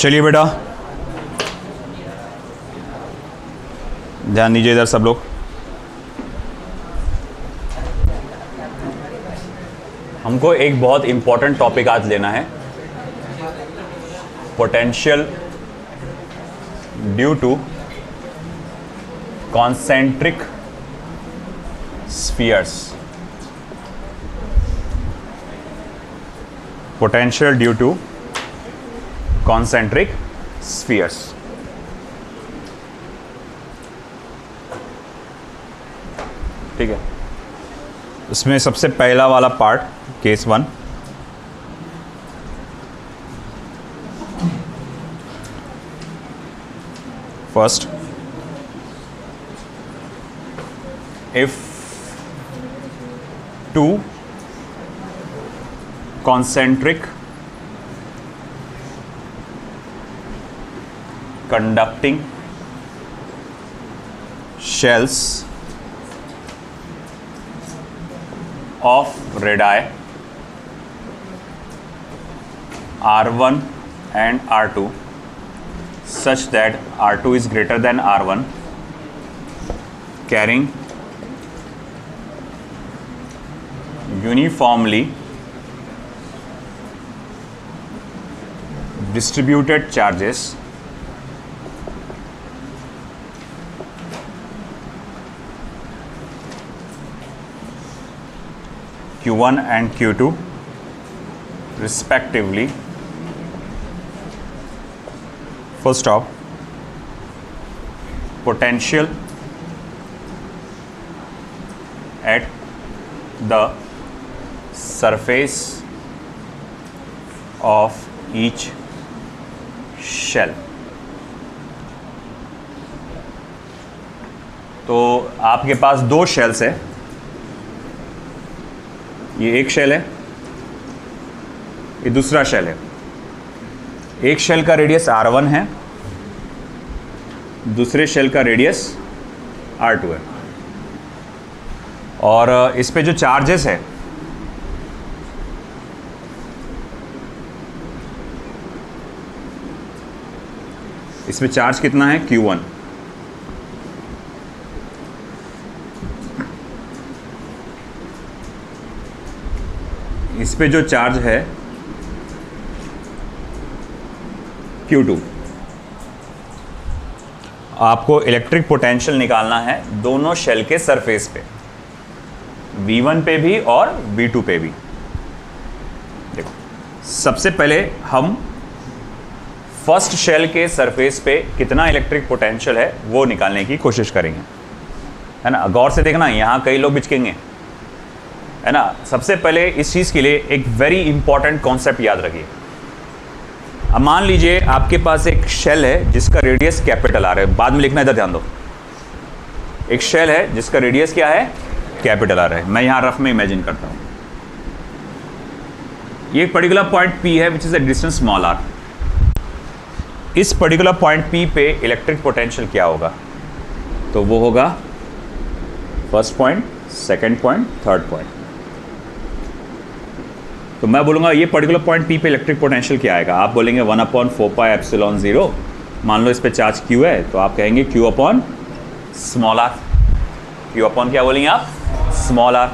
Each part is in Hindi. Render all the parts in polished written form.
चलिए बेटा, ध्यान दीजिए इधर सब लोग। हमको एक बहुत इंपॉर्टेंट टॉपिक आज लेना है, potential due to concentric spheres. Potential due to concentric spheres. ठीक है, इसमें सबसे पहला वाला part, case 1, first, if two concentric conducting shells of radii R1 and R2 such that R2 is greater than R1, carrying uniformly distributed charges Q1 and Q2 respectively. Full stop. Potential at the surface of each shell. तो आपके पास दो शेल्स है, ये एक शेल है, ये दूसरा शेल है। एक शेल का रेडियस R1 है, दूसरे शेल का रेडियस R2 है, और इस पे जो चार्जेस है इसमें चार्ज कितना है, Q1। इस पे जो चार्ज है Q2। आपको इलेक्ट्रिक पोटेंशियल निकालना है दोनों शेल के सरफेस पे, V1 पे भी और V2 पे भी। देखो, सबसे पहले हम फर्स्ट शेल के सरफेस पे कितना इलेक्ट्रिक पोटेंशियल है वो निकालने की कोशिश करेंगे, है ना। गौर से देखना, यहाँ कई लोग बिचकेंगे, है ना। सबसे पहले इस चीज़ के लिए एक वेरी इंपॉर्टेंट कॉन्सेप्ट याद रखिए। अब मान लीजिए आपके पास एक शेल है जिसका रेडियस कैपिटल आर है, बाद में लिखना, इधर ध्यान दो। एक शेल है जिसका रेडियस क्या है, कैपिटल आर है। मैं यहाँ रफ में इमेजिन करता हूँ, ये एक पर्टिकुलर पॉइंट P है which is a distance small r। इस पर्टिकुलर पॉइंट P पे इलेक्ट्रिक पोटेंशियल क्या होगा, तो वो होगा first point, second point, third point. तो मैं बोलूँगा ये पर्टिकुलर पॉइंट P पे इलेक्ट्रिक पोटेंशियल क्या आएगा, आप बोलेंगे 1/4πε0। मान लो इस पे चार्ज Q है, तो आप कहेंगे Q/r। Q/ क्या बोलेंगे आप, स्मॉल r।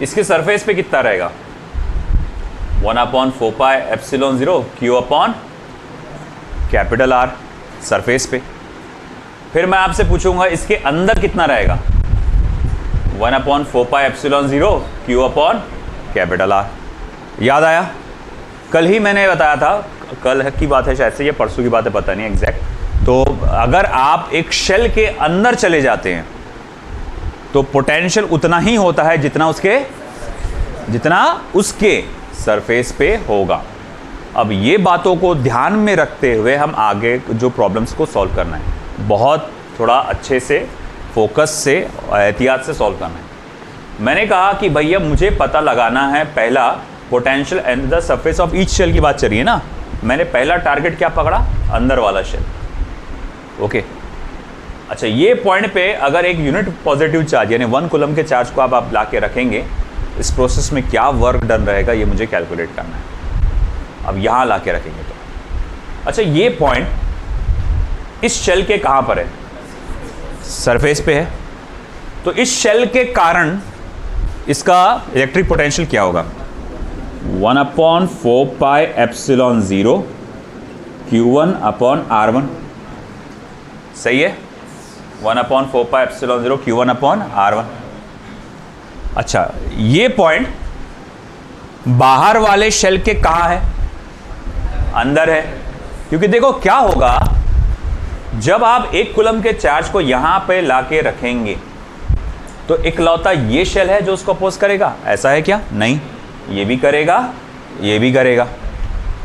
इसके सरफेस पे कितना रहेगा, 1/4πε0 Q/R सरफेस पे। फिर मैं आपसे पूछूंगा इसके अंदर कितना रहेगा, 1/4πε0 Q/R। याद आया, कल ही मैंने बताया था, कल की बात है शायद से, ये परसों की बात है, पता नहीं एग्जैक्ट। तो अगर आप एक शेल के अंदर चले जाते हैं तो पोटेंशियल उतना ही होता है जितना उसके सरफेस पे होगा। अब ये बातों को ध्यान में रखते हुए हम आगे जो प्रॉब्लम्स को सॉल्व करना है, बहुत थोड़ा अच्छे से, फोकस से, एहतियात से सॉल्व करना है। मैंने कहा कि भैया मुझे पता लगाना है पहला potential at the surface of each shell की बात चल रही है ना। मैंने पहला टारगेट क्या पकड़ा, अंदर वाला शेल। ओके, अच्छा, ये पॉइंट पे अगर एक यूनिट पॉजिटिव चार्ज यानी 1 कूलम के चार्ज को आप ला के रखेंगे, इस प्रोसेस में क्या वर्क डन रहेगा ये मुझे कैलकुलेट करना है। अब यहाँ ला के रखेंगे अच्छा, ये पॉइंट इस शेल के कहां पर है? सरफेस पे है। तो इस शेल के कारण इसका इलेक्ट्रिक पोटेंशियल क्या होगा? 1/4 पाई एप्सिलॉन 0 Q1/R1। सही है, 1/4 पाई एप्सिलॉन 0 Q1/R1। अच्छा, ये पॉइंट बाहर वाले शेल के कहां है? अंदर है। क्योंकि देखो क्या होगा, जब आप 1 कूलम के चार्ज को यहां पे लाके रखेंगे तो इकलौता ये शेल है जो उसको अपोज करेगा, ऐसा है क्या? नहीं, ये भी करेगा, ये भी करेगा।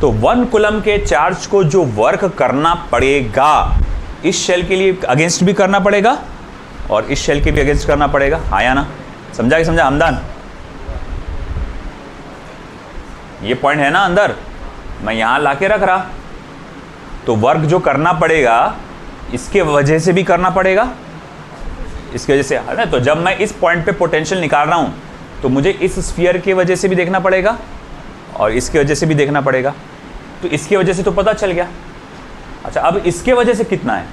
तो 1 कूलम के चार्ज को जो वर्क करना पड़ेगा, इस शेल के लिए अगेंस्ट भी करना पड़ेगा और इस शेल के भी अगेंस्ट करना पड़ेगा। हाँ या ना? समझा कि समझा हमदान? ये पॉइंट है ना अंदर, मैं यहां लाके रख रहा, तो वर्क जो करना पड़ेगा इसके वजह से भी करना पड़ेगा, इसकी वजह से है ना। तो जब मैं इस पॉइंट पे पोटेंशियल निकाल रहा हूं तो मुझे इस स्फीयर की वजह से भी देखना पड़ेगा और इसकी वजह से भी देखना पड़ेगा। तो इसकी वजह से तो पता चल गया। अच्छा, अब इसके वजह से कितना है?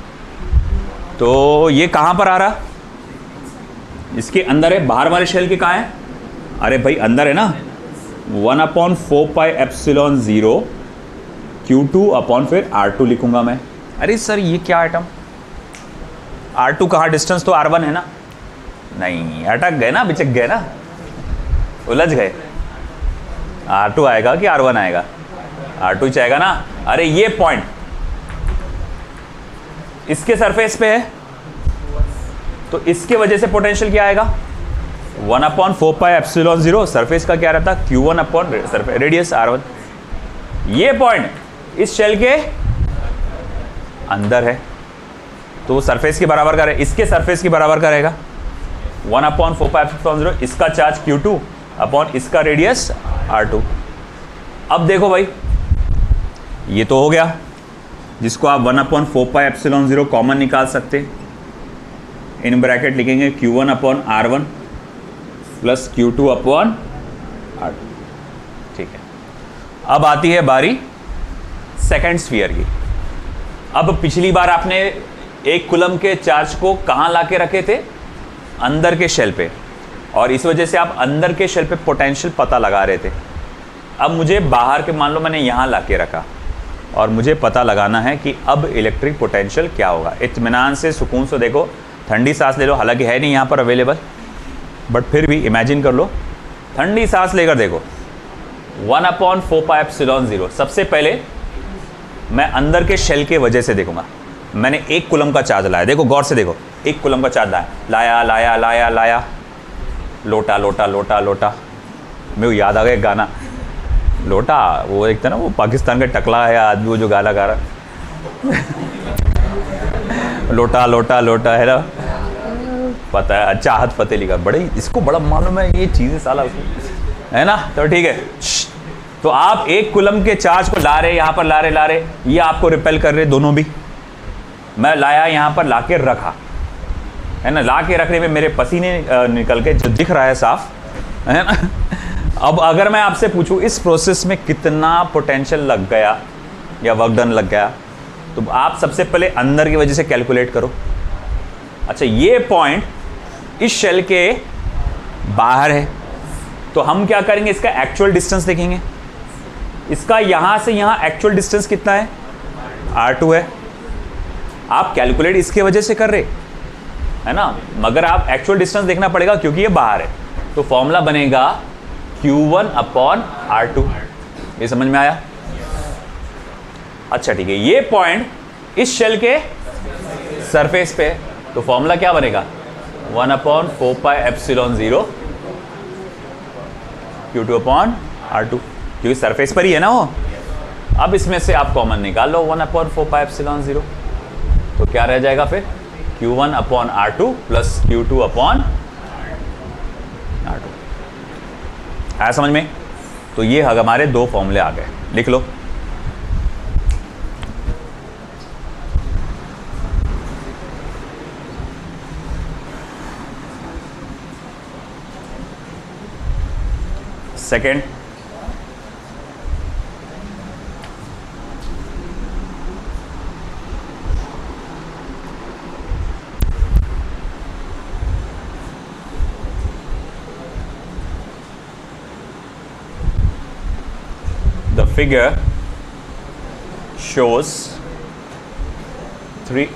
तो ये कहां पर आ रहा? इसके अंदर है। बाहर वाले शेल के कहां है? अरे भाई अंदर है ना। 1/4 पाई एप्सिलॉन 0 Q2 फिर R2 लिखूंगा मैं। अरे सर ये क्या आइटम? R2 कहाँ? डिस्टेंस तो R1 है ना। नहीं, अटक गए ना, बिचक गए ना, उलझ गए। R2 आएगा कि R1 आएगा? R2 चाहेगा ना। अरे ये पॉइंट इसके सरफेस पे है, तो इसके वजह से पोटेंशियल क्या आएगा? 1/4 पाई एप्सिलॉन 0। सरफेस का क्या रहता? Q1 radius R1। ये पॉइंट इस शेल के अंदर है, तो वो सरफेस के बराबर का रहेगा, इसके सरफेस के बराबर का रहेगा। 1/4 पाई एप्सिलॉन 0, इसका चार्ज Q2 अपॉन इसका रेडियस R2। अब देखो भाई, ये तो हो गया, जिसको आप 1/4 पाई एप्सिलॉन 0 कॉमन निकाल सकते। इन ब्रैकेट लिखेंगे Q1/R1 प्लस Q2/R2। ठीक है। अब आती है बारी सेकेंड स्फीयर की। अब पिछली बार आपने 1 कूलम के चार्ज को कहां लाके रखे थे? अंदर के शेल पे, और इस वजह से आप अंदर के शेल पे पोटेंशियल पता लगा रहे थे। अब मुझे बाहर के, मान लो मैंने यहां लाके रखा और मुझे पता लगाना है कि अब इलेक्ट्रिक पोटेंशियल क्या होगा। इत्मीनान से, सुकून से देखो, ठंडी सांस ले लो। हालांकि है नहीं यहां पर अवेलेबल, बट फिर भी इमेजिन कर लो, ठंडी सांस लेकर देखो। 1/4 पाई एप्सिलॉन 0। सबसे पहले मैं अंदर के शेल के वजह से देखूंगा। मैंने 1 कूलम का चार्ज लाया, देखो गौर से देखो, 1 कूलम का चार्ज लाया लाया लाया लाया, लोटा लोटा लोटा लोटा। मेरे को याद आ गया गाना, लोटा, वो एक था ना, वो पाकिस्तान का टकला है आदमी, वो जो गाना गा रहा लोटा लोटा लोटा, है ना, पता है। अच्छा, हाथ फतेह लिखा, बड़े इसको बड़ा मालूम है ये चीज़ें साला उसको, है ना। तो ठीक है, तो आप 1 कूलम के चार्ज को ला रहे, यहाँ पर ला रहे, ये आपको रिपेल कर रहे दोनों भी। मैं लाया यहाँ पर लाके रखा, है ना, लाके रखने में मेरे पसीने निकल के, जो दिख रहा है साफ, है ना। अब अगर मैं आपसे पूछूं इस प्रोसेस में कितना पोटेंशियल लग गया या वर्क डन लग गया, तो आप सबसे पहले अंदर की वजह से कैलकुलेट करो। अच्छा, ये पॉइंट इस शेल के बाहर है, तो हम क्या करेंगे, इसका एक्चुअल डिस्टेंस देखेंगे। इसका यहां से यहां एक्चुअल डिस्टेंस कितना है? R2 है। आप कैलकुलेट इसके वजह से कर रहे, है ना, मगर आप एक्चुअल डिस्टेंस देखना पड़ेगा क्योंकि ये बाहर है। तो फॉर्मूला बनेगा Q1/R2। ये समझ में आया? अच्छा ठीक है, ये पॉइंट इस शेल के सरफेस पे है, तो फॉर्मूला क्या बनेगा? 1/4 पाई एप्सिलॉन 0 Q2/R2, क्योंकि सरफेस पर ही है ना वो। अब इसमें से आप कॉमन निकाल लो 1/4 पाई एप्सिलॉन 0, तो क्या रह जाएगा फिर? Q1/R2 plus Q2/R2। आया समझ में? तो ये हमारे 2 फॉर्मूले आ गए, लिख लो। Second, figure shows 3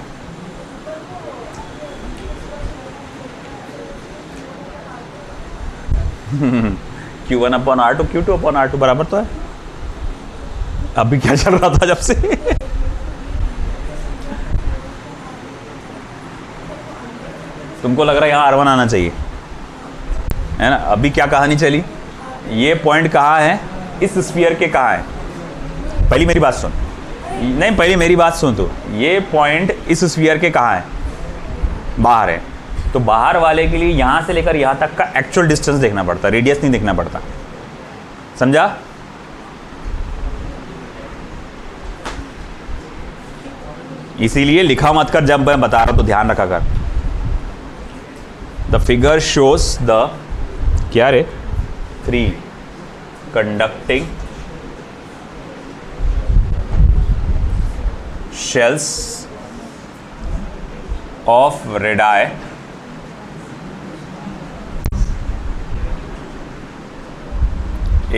Q1 upon R2 Q2 upon R2 बराबर तो है। अभी क्या चल रहा था जब से तुमको लग रहा है यहाँ R1 आना चाहिए, है ना? अभी क्या कहानी चली, ये पॉइंट कहाँ है, इस स्फीयर के कहाँ है? पहली मेरी बात सुन, नहीं पहले मेरी बात सुन तू, ये पॉइंट इस स्फीयर के कहाँ है? बाहर है। तो बाहर वाले के लिए यहाँ से लेकर यहाँ तक का एक्चुअल डिस्टेंस देखना पड़ता, रेडियस नहीं देखना पड़ता, समझा? इसीलिए लिखा मत कर, जब मैं बता रहा हूं तो ध्यान रखा कर। द फिगर शोज द क्या रे 3 conducting shells of radii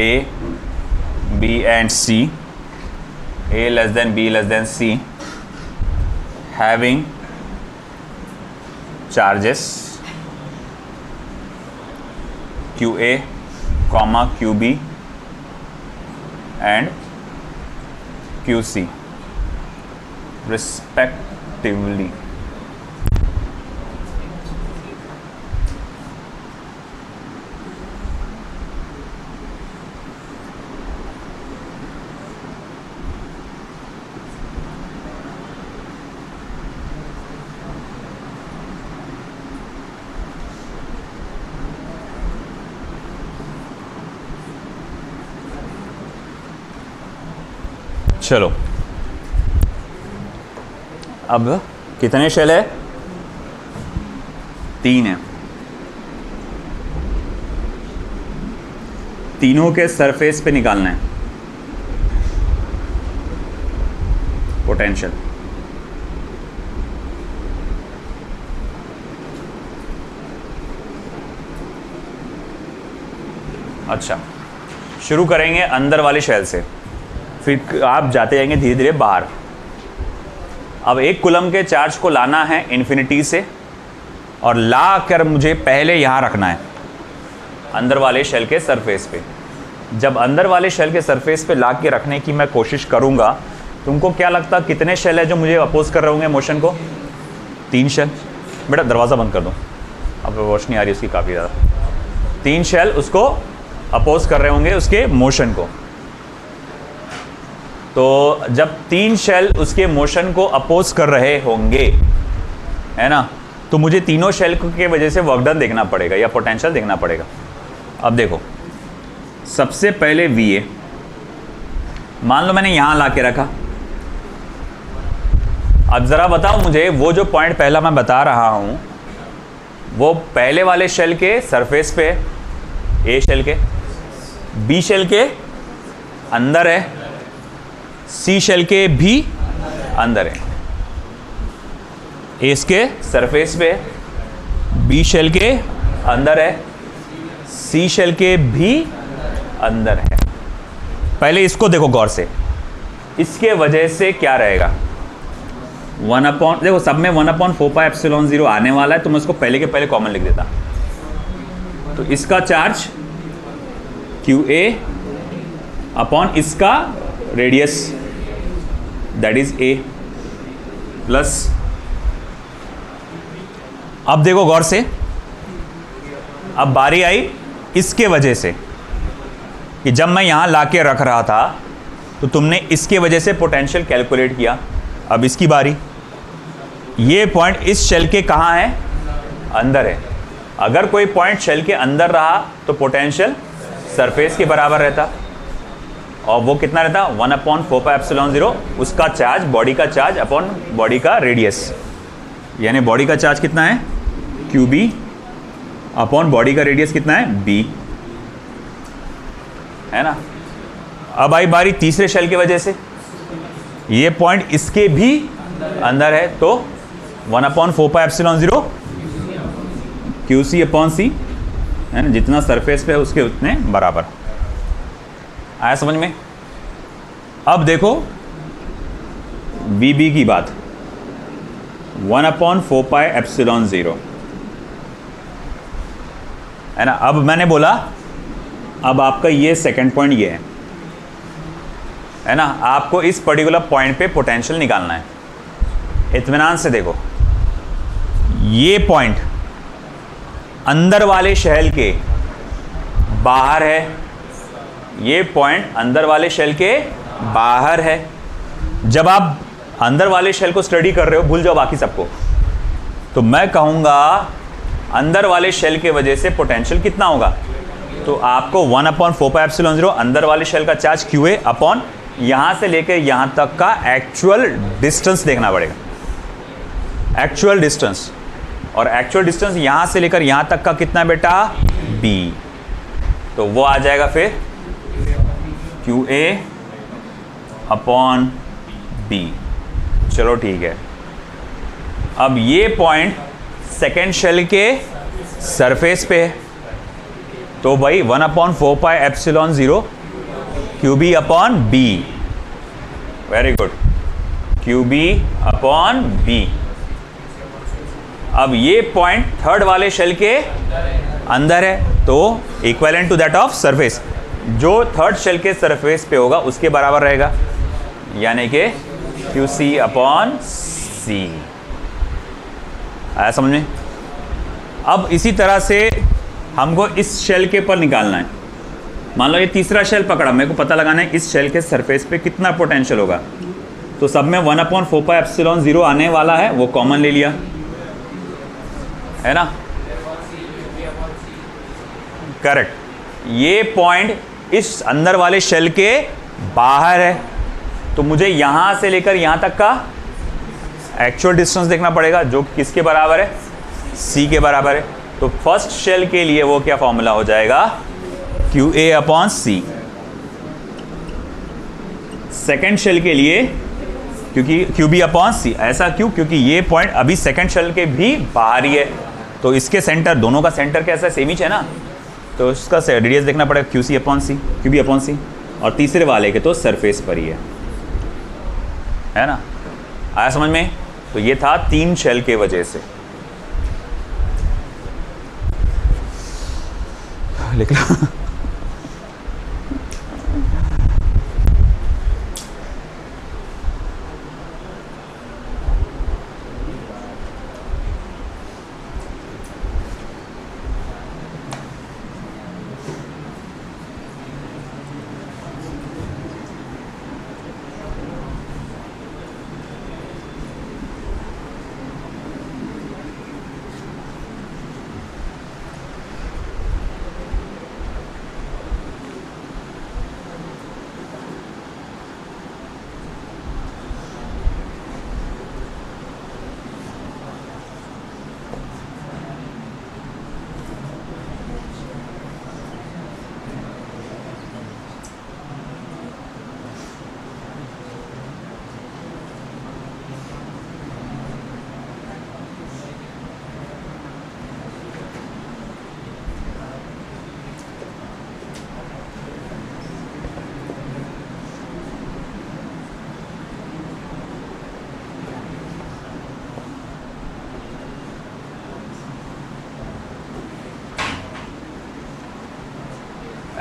A, B and C, A less than B less than C, having charges QA, QB and QC respectively. चलो अब कितने शेल है? 3 है। तीनों के सरफेस पे निकालना है पोटेंशियल। अच्छा, शुरू करेंगे अंदर वाले शेल से, फिर आप जाते जाएंगे धीरे धीरे बाहर। अब 1 कूलम के चार्ज को लाना है इन्फिनिटी से, और ला कर मुझे पहले यहाँ रखना है अंदर वाले शेल के सरफेस पे। जब अंदर वाले शेल के सरफेस पे ला के रखने की मैं कोशिश करूँगा, तुमको क्या लगता कितने शेल है जो मुझे अपोज कर रहे होंगे मोशन को? 3 शेल। बेटा दरवाज़ा बंद कर दो, अब रोशनी आ रही है उसकी काफ़ी ज़्यादा। 3 शेल उसको अपोज कर रहे होंगे उसके मोशन को। तो जब 3 शेल उसके मोशन को अपोज कर रहे होंगे, है ना, तो मुझे तीनों शेल के वजह से वर्क डन देखना पड़ेगा या पोटेंशियल देखना पड़ेगा। अब देखो, सबसे पहले VA मान लो मैंने यहां ला के रखा। अब जरा बताओ मुझे, वो जो पॉइंट पहला मैं बता रहा हूं वो पहले वाले शेल के सरफेस पे, A शेल के, B शेल के अंदर है, C शेल के भी अंदर है। A इसके सरफेस पे, B शेल के अंदर है, C शेल के भी अंदर है। पहले इसको देखो गौर से, इसके वजह से क्या रहेगा? 1/, देखो सब में 1/4πε0 आने वाला है, तो मैं उसको पहले के पहले कॉमन लिख देता। तो इसका चार्ज QA अपॉन इसका radius that is A plus, अब देखो गौर से, अब बारी आई इसके वजह से कि जब मैं यहां लाके रख रहा था तो तुमने इसके वजह से पोटेंशियल कैलकुलेट किया। अब इसकी बारी, ये पॉइंट इस शेल के कहां है? अंदर है। अगर कोई पॉइंट शेल के अंदर रहा तो पोटेंशियल सरफेस के बराबर रहता, और वो कितना रहता? 1/4πε0 उसका चार्ज, बॉडी का चार्ज अपॉन बॉडी का रेडियस, यानी बॉडी का चार्ज कितना है? QB अपॉन बॉडी का रेडियस कितना है? B, है ना। अब आई बारी तीसरे शेल की वजह से, ये पॉइंट इसके भी अंदर है, तो 1/4πε0 QC अपॉन C, है ना, जितना सरफेस पे है उसके उतने बराबर। आया समझ में? अब देखो वी बी की बात, 1/4 पाई एप्सिलॉन 0 है ना। अब मैंने बोला अब आपका ये सेकंड पॉइंट ये है ना, आपको इस पर्टिकुलर पॉइंट पे पोटेंशियल निकालना है। इत्मीनान से देखो, ये पॉइंट अंदर वाले शेल के बाहर है, ये पॉइंट अंदर वाले शेल के बाहर है। जब आप अंदर वाले शेल को स्टडी कर रहे हो, भूल जाओ बाकी सबको, तो मैं कहूंगा अंदर वाले शेल के वजह से पोटेंशियल कितना होगा, तो आपको 1/4 पाई एप्सिलॉन 0 अंदर वाले शेल का चार्ज QA अपॉन यहां से लेकर यहां तक का एक्चुअल डिस्टेंस देखना पड़ेगा। एक्चुअल डिस्टेंस, और एक्चुअल डिस्टेंस यहां से लेकर यहां तक का कितना बेटा, B, तो वो आ जाएगा फिर QA अपॉन B। चलो ठीक है। अब ये पॉइंट सेकेंड शेल के सरफेस पे है, तो भाई 1/4 pi epsilon 0 QB upon B, very good, QB upon B। अब ये पॉइंट थर्ड वाले शेल के अंदर है, तो equivalent to that of surface, जो थर्ड शेल के सरफेस पे होगा उसके बराबर रहेगा, यानी कि QC अपॉन C। आया समझ में। अब इसी तरह से हमको इस शेल के पर निकालना है। मान लो ये तीसरा शेल पकड़ा, मेरे को पता लगाना है इस शेल के सरफेस पे कितना पोटेंशियल होगा, तो सब में 1/4 पाई एप्सिलॉन 0 आने वाला है, वो कॉमन ले लिया है ना, करेक्ट। ये पॉइंट इस अंदर वाले शेल के बाहर है, तो मुझे यहां से लेकर यहां तक का एक्चुअल डिस्टेंस देखना पड़ेगा, जो किसके बराबर है, C के बराबर है। तो फर्स्ट शेल के लिए वो क्या फॉर्मूला हो जाएगा, QA upon C। Second shell के लिए क्योंकि QB अपॉन C, ऐसा क्यों, क्योंकि ये पॉइंट अभी सेकेंड शेल के भी बाहर ही है, तो इसके सेंटर, दोनों का सेंटर कैसा सेम ही है ना, तो इसका रेडियस देखना पड़ेगा QC upon C, QB upon C, और तीसरे वाले के तो सरफेस पर ही है ना। आया समझ में। तो ये था 3 शेल के वजह से। लिख लो।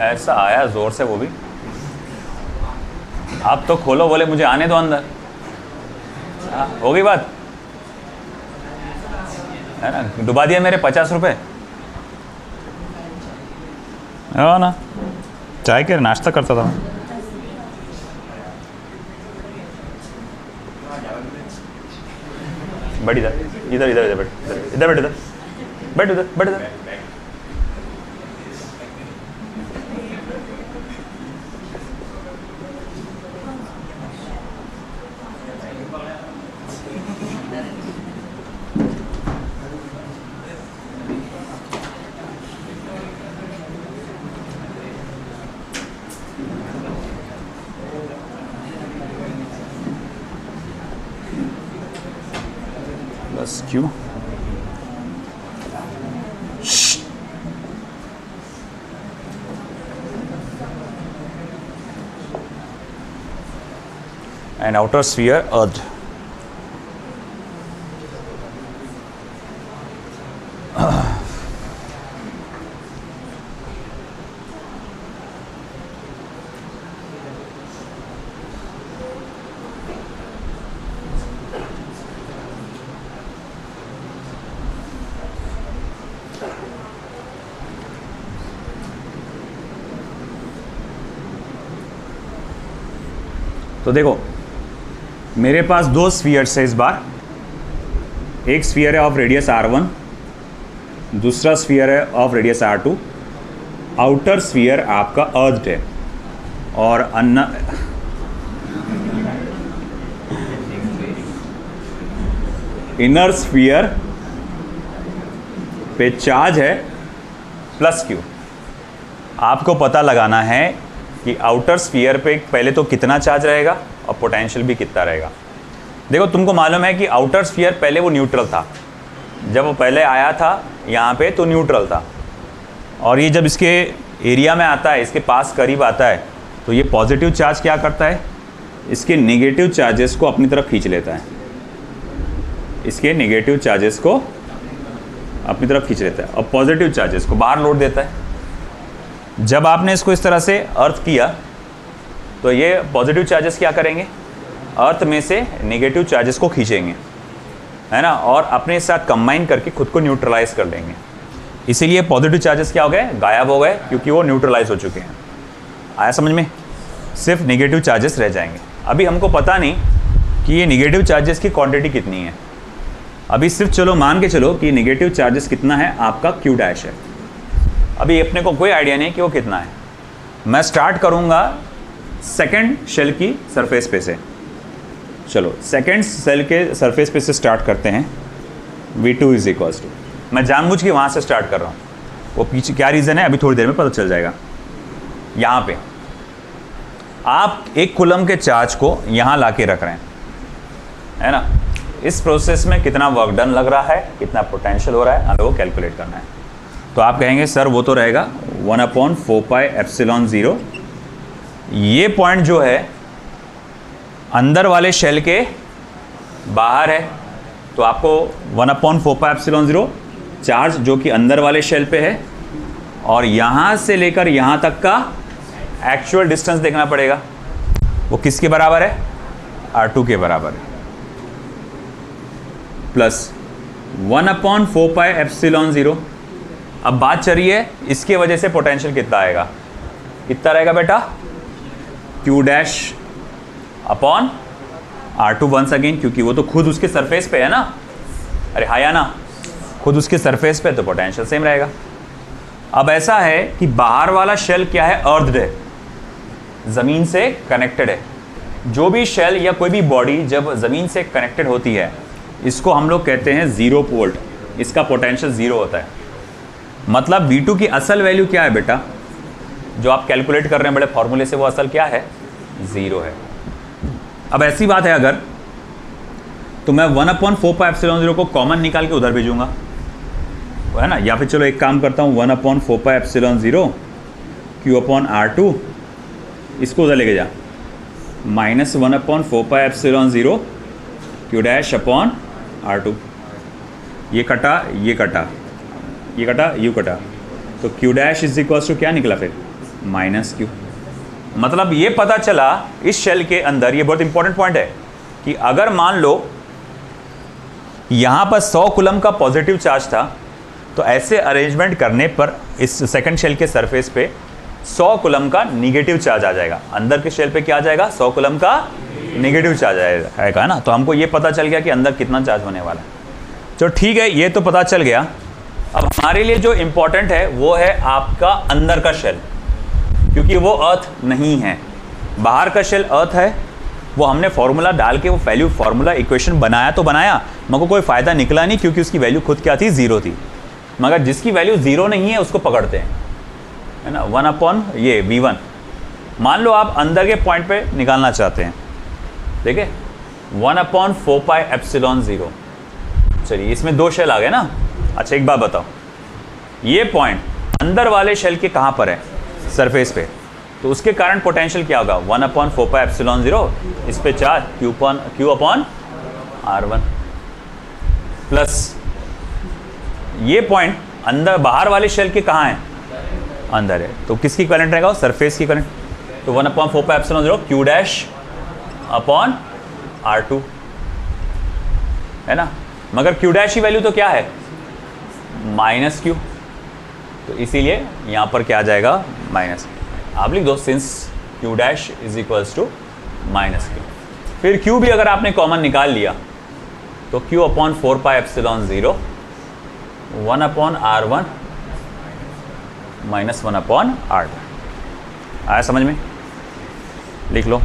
ऐसा आया जोर से, वो भी आप तो खोलो, बोले मुझे आने दो अंदर। हो गई बात है ना, डुबा दिया मेरे 50 रुपए हो ना, चाय के नाश्ता करता था मैं। बैठ इधर इधर इधर इधर बैठ, इधर बैठ, इधर बैठ, इधर बैठ, इधर। बस क्यों एंड आउटर स्फीयर अर्थ। तो देखो मेरे पास दो स्फीयर्स है इस बार, एक स्फीयर है ऑफ रेडियस r1, दूसरा स्फीयर है of radius r2। Outer sphere आपका अर्थ है और इनर स्फीयर पे चार्ज है प्लस q। आपको पता लगाना है कि आउटर स्फीयर पे पहले तो कितना चार्ज रहेगा और पोटेंशियल भी कितना रहेगा। देखो तुमको मालूम है कि आउटर स्फीयर पहले वो न्यूट्रल था, जब वो पहले आया था यहाँ पे तो न्यूट्रल था, और ये जब इसके एरिया में आता है, इसके पास करीब आता है, तो ये पॉजिटिव चार्ज क्या करता है, इसके नेगेटिव चार्जेस को अपनी तरफ खींच लेता है, इसके नेगेटिव चार्जेस को अपनी तरफ खींच लेता है और पॉजिटिव चार्जेस को बाहर लौट देता है। जब आपने इसको इस तरह से अर्थ किया तो ये पॉजिटिव चार्जेस क्या करेंगे, अर्थ में से नेगेटिव चार्जेस को खींचेंगे, है ना, और अपने साथ कंबाइन करके खुद को न्यूट्रलाइज कर लेंगे। इसीलिए पॉजिटिव चार्जेस क्या हो गए, गायब हो गए, क्योंकि वो न्यूट्रलाइज हो चुके हैं। आया समझ में, सिर्फ नेगेटिव चार्जेस रह जाएंगे। अभी हमको पता नहीं कि ये नेगेटिव चार्जेस की क्वांटिटी कितनी है। अभी सिर्फ चलो मान के चलो कि नेगेटिव चार्जेस कितना है, आपका क्यू डैश है। अभी अपने को कोई आइडिया नहीं कि वो कितना है। मैं स्टार्ट करूंगा सेकंड शेल की सरफेस पे से। चलो सेकंड शेल के सरफेस पे से स्टार्ट करते हैं। V2 इज इक्वल्स टू, मैं जानबूझ के वहाँ से स्टार्ट कर रहा हूँ, वो पीछे क्या रीज़न है अभी थोड़ी देर में पता चल जाएगा। यहाँ पे आप 1 कूलम के चार्ज को यहाँ ला के रख रहे हैं, है ना। इस प्रोसेस में कितना वर्क डन लग रहा है, कितना पोटेंशियल हो रहा है, हमें वो कैलकुलेट करना है। तो आप कहेंगे सर वो तो रहेगा 1/4πε0। ये पॉइंट जो है अंदर वाले शेल के बाहर है, तो आपको 1/4πε0 चार्ज जो कि अंदर वाले शेल पे है, और यहाँ से लेकर यहाँ तक का एक्चुअल डिस्टेंस देखना पड़ेगा। वो किसके बराबर है, R2 के बराबर है, प्लस 1/4πε0। अब बात चल रही है इसके वजह से पोटेंशियल कितना आएगा, कितना रहेगा बेटा, Q dash upon R2 once again, क्योंकि वो तो खुद उसके सरफेस पे है ना। अरे हाँ या ना, खुद उसके सरफेस पे, तो पोटेंशियल सेम रहेगा। अब ऐसा है कि बाहर वाला शेल क्या है, अर्थ है, ज़मीन से कनेक्टेड है। जो भी शेल या कोई भी बॉडी जब ज़मीन से कनेक्टेड होती है, इसको हम लोग कहते हैं 0 वोल्ट, इसका पोटेंशियल 0 होता है। मतलब V2 की असल वैल्यू क्या है बेटा, जो आप कैलकुलेट कर रहे हैं बड़े फॉर्मूले से, वो असल क्या है, 0 है। अब ऐसी बात है अगर, तो मैं 1/4πε0 को कॉमन निकाल के उधर भेजूंगा, है ना। या फिर चलो एक काम करता हूँ, 1/4πε0 Q/R2, इसको उधर लेके जा, minus 1/4πε0 Q dash upon R2। ये कटा, ये कटा, ये कटा, यू कटा, तो Q dash is equals to क्या निकला फिर, -Q। मतलब ये पता चला इस शेल के अंदर, ये बहुत इंपॉर्टेंट पॉइंट है, कि अगर मान लो यहाँ पर 100 कूलम का पॉजिटिव चार्ज था, तो ऐसे अरेंजमेंट करने पर इस सेकंड शेल के सरफेस पे 100 कूलम का निगेटिव चार्ज आ जाएगा। अंदर के शेल पे क्या आ जाएगा, 100 कूलम का निगेटिव चार्ज आएगा ना। तो हमको ये पता चल गया कि अंदर कितना चार्ज होने वाला है। तो ठीक है, ये तो पता चल गया। अब हमारे लिए जो इम्पोर्टेंट है वो है आपका अंदर का शेल, क्योंकि वो अर्थ नहीं है। बाहर का शेल अर्थ है, वो हमने फॉर्मूला डाल के वो वैल्यू फॉर्मूला इक्वेशन बनाया तो बनाया, मगर कोई फ़ायदा निकला नहीं, क्योंकि उसकी वैल्यू खुद क्या थी, 0 थी। मगर जिसकी वैल्यू 0 नहीं है उसको पकड़ते हैं, है ना। 1 V1 मान लो आप अंदर के पॉइंट पे निकालना चाहते हैं, देखिए 1/4πε0। चलिए इसमें 2 शेल आ गए ना। अच्छा एक बात बताओ, ये पॉइंट अंदर वाले शेल के कहाँ पर है, सरफेस पे, तो उसके कारण पोटेंशियल क्या होगा, 1/4πε0 इस पे charge Q upon R1 plus ये पॉइंट अंदर बाहर वाले शेल के कहाँ है, अंदर है, तो किसकी करंट रहेगा, सरफेस की करंट, तो 1/4πε0 Q डैश अपॉन R2 है ना, मगर Q डैश की वैल्यू तो क्या है, -Q, तो इसीलिए यहाँ पर क्या आ जाएगा, माइनस, आप लिख दो since Q dash is equals to -Q। फिर Q भी अगर आपने कॉमन निकाल लिया तो Q अपॉन 4πε0 1/R1 - 1/R2 आया समझ में, लिख लो।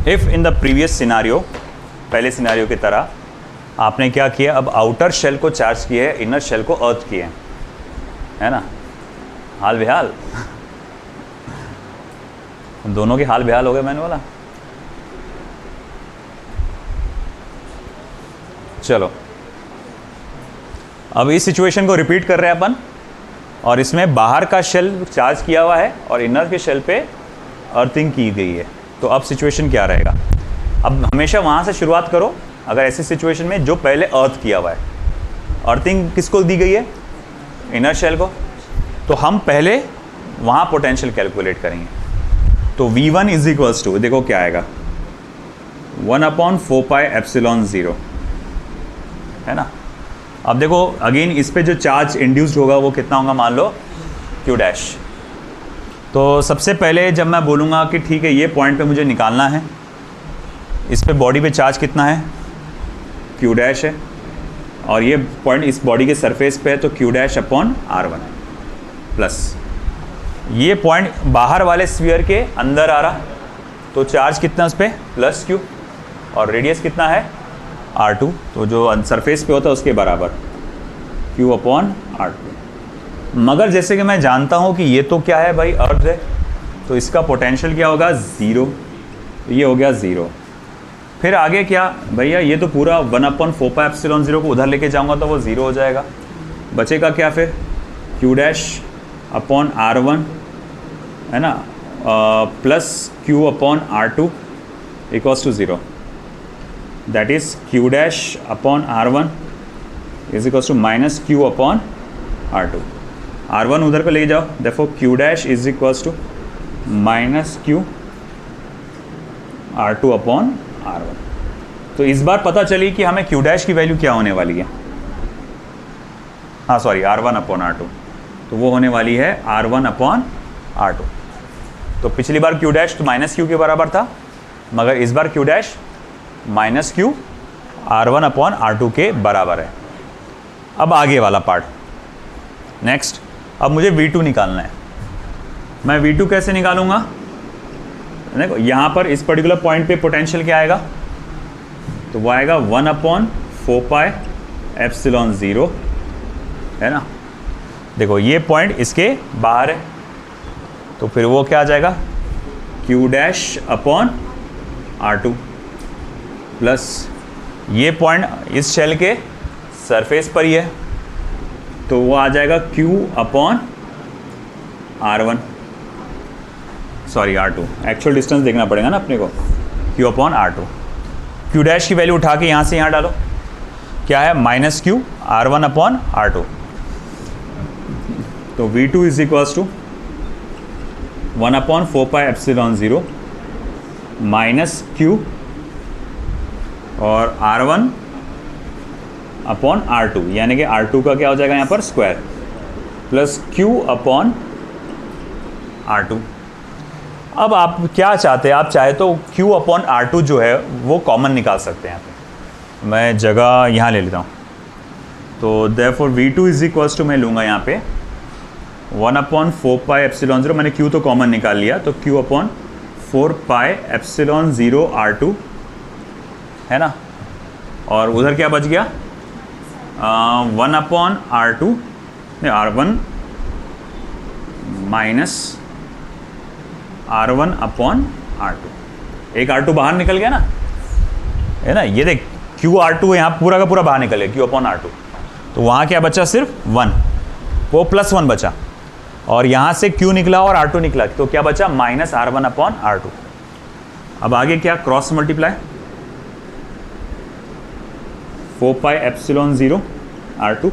If in the previous scenario, पहले सिनारियो की तरह आपने क्या किया, अब आउटर शेल को चार्ज किया है, इनर शेल को अर्थ किए है ना, हाल बेहाल दोनों के हाल बेहाल हो गए मैंने बोला। चलो अब इस सिचुएशन को रिपीट कर रहे हैं अपन, और इसमें बाहर का शेल चार्ज किया हुआ है और इनर के शेल पे अर्थिंग की गई है। तो अब सिचुएशन क्या रहेगा, अब हमेशा वहाँ से शुरुआत करो अगर ऐसी सिचुएशन में जो पहले अर्थ किया हुआ है। अर्थिंग किसको दी गई है, इनर शेल को, तो हम पहले वहाँ पोटेंशियल कैलकुलेट करेंगे। तो V1 इज इक्वल्स टू, देखो क्या आएगा, 1/4πε0 है ना। अब देखो अगेन इस पे जो चार्ज इंड्यूस्ड होगा वो कितना होगा, मान लो Q डैश। तो सबसे पहले जब मैं बोलूँगा कि ठीक है ये पॉइंट पे मुझे निकालना है, इस पे बॉडी पे चार्ज कितना है, Q डैश है, और ये पॉइंट इस बॉडी के सरफेस पे है तो Q dash upon R1 plus ये पॉइंट बाहर वाले स्फीयर के अंदर आ रहा, तो चार्ज कितना उस पर प्लस Q, और रेडियस कितना है R2, तो जो सरफेस पे होता है उसके बराबर Q अपॉन R2। मगर जैसे कि मैं जानता हूँ कि ये तो क्या है भाई, अर्थ है, तो इसका पोटेंशियल क्या होगा, 0, तो ये हो गया 0। फिर आगे क्या भैया, ये तो पूरा 1/4πε0 को उधर लेके जाऊँगा तो वो 0 हो जाएगा, बचेगा क्या फिर, Q डैश अपॉन R1 है ना, plus Q upon R2 equals to 0, that is Q dash upon R1 is equals to minus Q upon R2। R1 उधर को ले जाओ, देखो Q dash is equals to minus Q R2 upon R1। तो इस बार पता चली कि हमें Q डैश की वैल्यू क्या होने वाली है, हाँ सॉरी R1 अपॉन R2, तो वो होने वाली है R1 अपॉन R2। तो पिछली बार Q डैश तो माइनस Q के बराबर था, मगर इस बार Q dash minus Q R1 upon R2 के बराबर है। अब आगे वाला पार्ट नेक्स्ट, अब मुझे V2 निकालना है। मैं V2 कैसे निकालूंगा, देखो यहाँ पर इस पर्टिकुलर पॉइंट पे पोटेंशियल क्या आएगा, तो वो आएगा 1/4πε0, है ना। देखो ये पॉइंट इसके बाहर है, तो फिर वो क्या आ जाएगा Q'/R2 प्लस ये पॉइंट इस शेल के सरफेस पर ही है, तो वो आ जाएगा Q/R1, sorry R2, actual distance देखना पड़ेगा ना अपने को, Q/R2। Q' की वैल्यू उठा के यहाँ से यहाँ डालो, क्या है -Q R1/R2, तो V2 is equals to 1/4πε0 -Q और R1/R2, यानी कि R2 का क्या हो जाएगा यहाँ पर स्क्वायर, प्लस Q/R2। अब आप क्या चाहते हैं, आप चाहे तो Q/R2 जो है वो कॉमन निकाल सकते हैं। यहाँ पे मैं जगह यहाँ ले लेता हूँ, तो therefore V2 is equals to मैं लूँगा यहाँ पे 1/4πε0, मैंने Q तो कॉमन निकाल लिया, तो Q/4πε0 R2, है ना। और उधर क्या बच गया 1/R2 R1 माइनस R1/R2, एक R2 बाहर निकल गया ना, है ना। ये देख QR2 यहाँ पूरा का पूरा बाहर निकल गया Q/R2, तो वहाँ क्या बचा सिर्फ 1, वो +1 बचा, और यहाँ से Q निकला और R2 निकला, तो क्या बचा -R1/R2। अब आगे क्या क्रॉस मल्टीप्लाई 4πε0 R2,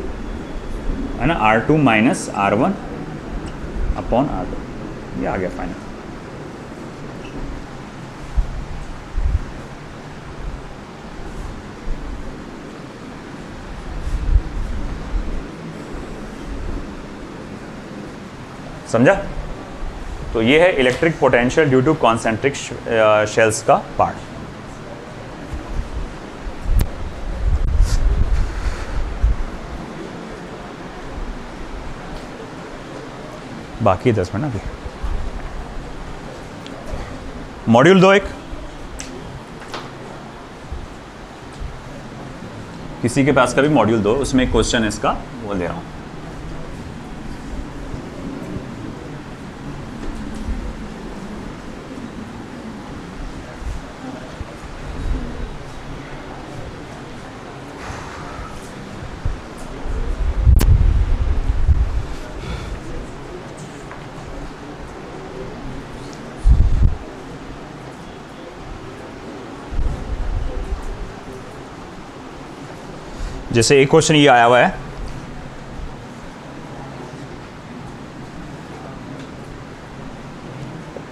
है ना, R2 माइनस R1/R2, ये आ गया फाइनल। समझा। तो ये है electric potential due to concentric shells का पार्ट। बाकी 10 मिनट अभी। मॉड्यूल 2 एक किसी के पास का भी मॉड्यूल 2, उसमें एक क्वेश्चन है इसका, वो दे रहा हूं। जैसे एक क्वेश्चन ये आया हुआ है,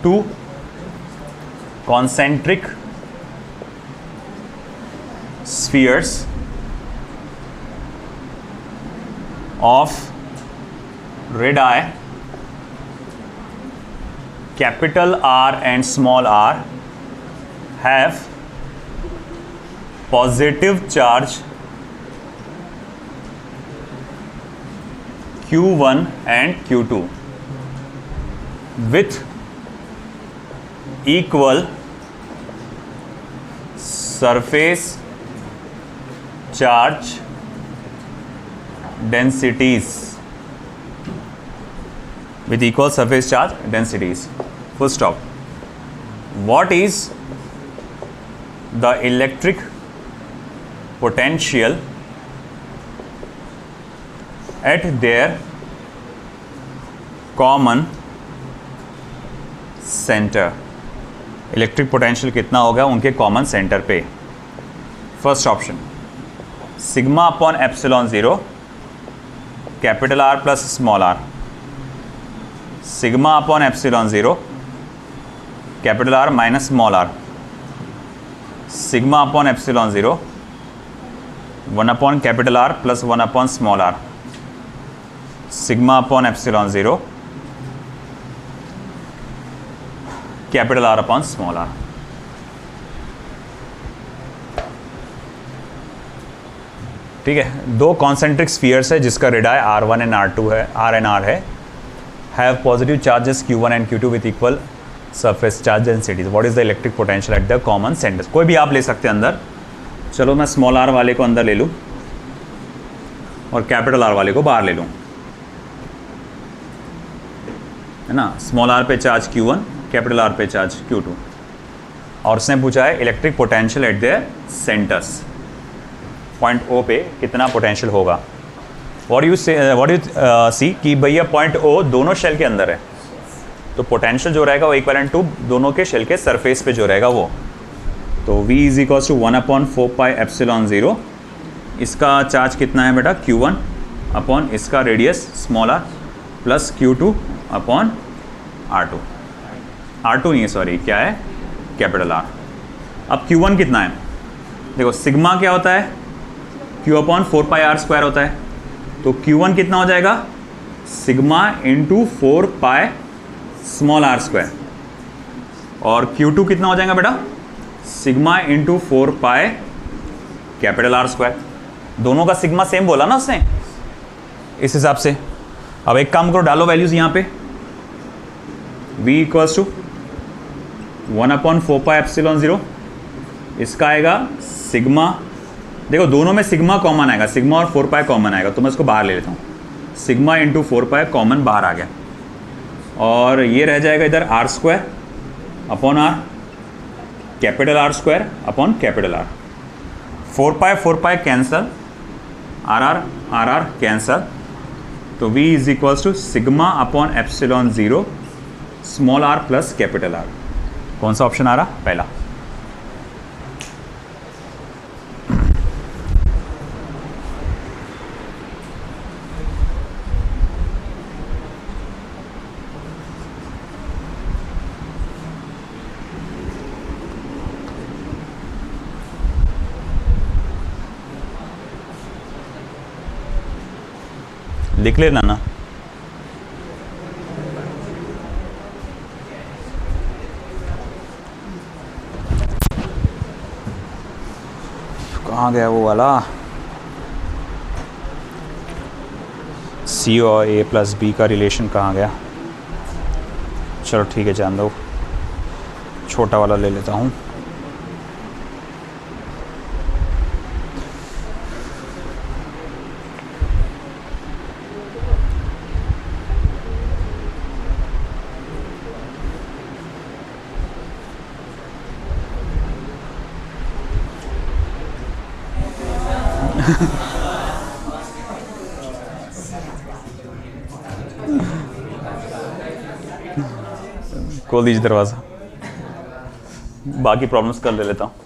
to concentric spheres of radii capital R and small r have positive charge Q1 and Q2 with equal surface charge densities, with equal surface charge densities, full stop. What is the electric potential at their common center? Electric potential कितना होगा उनके कॉमन सेंटर पे? First option σ/ε0 capital R plus small r, σ/ε0 capital R minus small r, σ/ε0 1/कैपिटल R प्लस 1/स्मॉल r, σ/ε0 कैपिटल R/स्मॉल r। ठीक है, दो कॉन्सेंट्रिक स्फीयर्स है जिसका रेडाई R1 एंड R2 है, R एंड R है, have positive charges Q1 and Q2 with equal surface charge density, what is the electric potential at the common centre. कोई भी आप ले सकते हैं अंदर, चलो मैं स्मॉल आर वाले को अंदर ले लूँ और कैपिटल आर वाले को बाहर ले लूँ, है ना। स्मॉल आर पे चार्ज Q1, कैपिटल आर पे चार्ज Q2, और उसने पूछा है electric potential at the centres, point O पे कितना पोटेंशियल होगा। व्हाट यू सी कि भैया पॉइंट O दोनों शेल के अंदर है, तो पोटेंशियल जो रहेगा वो इक्वलेंट टू दोनों के शेल के सरफेस पे जो रहेगा वो, तो V इज इक्वल्स टू 1/4πε0। इसका चार्ज कितना है बेटा Q1 अपॉन इसका radius small r plus Q2 upon R2 नहीं है सॉरी, क्या है कैपिटल R। अब Q1 कितना है, देखो सिग्मा क्या होता है, Q अपॉन 4πr² होता है, तो Q1 कितना हो जाएगा सिग्मा इंटू 4π स्मॉल r², और Q2 कितना हो जाएगा बेटा सिग्मा इंटू 4π कैपिटल R²। दोनों का सिग्मा सेम बोला ना उसने, इस हिसाब से। अब एक काम करो, डालो वैल्यूज यहाँ पे, V इक्वल्स टू 1/4πε0, इसका आएगा सिग्मा, देखो दोनों में सिग्मा कॉमन आएगा, सिग्मा और 4π कॉमन आएगा, तो मैं इसको बाहर ले लेता हूँ, सिग्मा इंटू 4π कॉमन बाहर आ गया, और ये रह जाएगा इधर R² upon R, capital R² upon capital R, 4π cancel, R cancel, तो V is equals to sigma upon ε0 small r plus capital R। कौन सा ऑप्शन आ रहा, पहला। लिख लेना ना, कहाँ गया वो वाला, C और A प्लस B का रिलेशन कहाँ गया। चलो ठीक है, जान दो, छोटा वाला ले लेता हूँ। खोल दीजिए दरवाज़ा, बाकी प्रॉब्लम्स कर ले लेता हूँ।